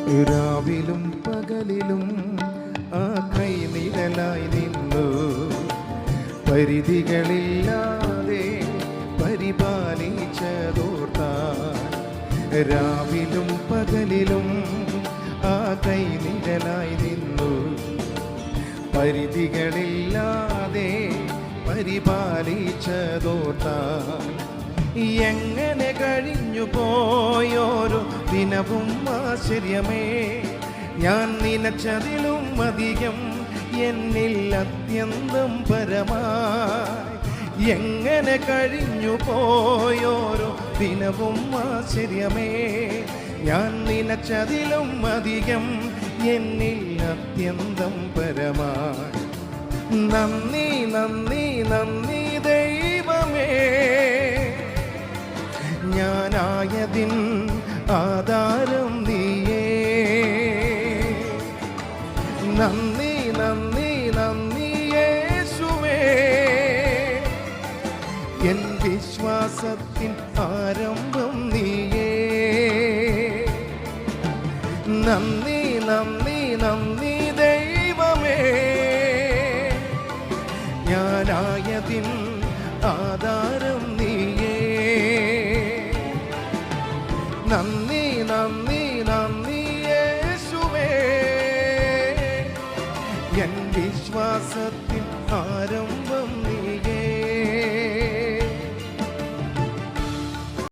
രാവിലും പകലിലും ആ കൈനിഴലായി നിന്നു പരിധികളില്ലാതെ പരിപാലിച്ചതോർത്താൻ. രാവിലും പകലിലും ആ കൈനിഴലായി നിന്നു പരിധികളില്ലാതെ പരിപാലിച്ചതോർത്താൻ. എങ്ങനെ കഴിഞ്ഞു പോയോരോ ദിനവും ആശ്ചര്യമേ, ഞാൻ നിലച്ചതിലും അധികം എന്നിൽ അത്യന്തം പരമായി. എങ്ങനെ കഴിഞ്ഞു പോയോരോ ദിനവും ആശ്ചര്യമേ, ഞാൻ നിലച്ചതിലും അധികം എന്നിൽ അത്യന്തം പരമായി. നന്ദി നന്ദി നന്ദി ദൈവമേ, ഞാനായതിൻ ആധാരം നീയേ. നന്ദി നന്ദി നന്ദി യേശുവേ, എൻ വിശ്വാസത്തിൻ ആരംഭം നീയേ. നന്ദി നന്ദി നന്ദി ദൈവമേ, ഞാനായതിൻ ആധാരം നീയേ. നന്ദി നന്ദി നന്ദി യേശുവേ, എൻ വിശ്വാസത്തിൻ ആരംഭം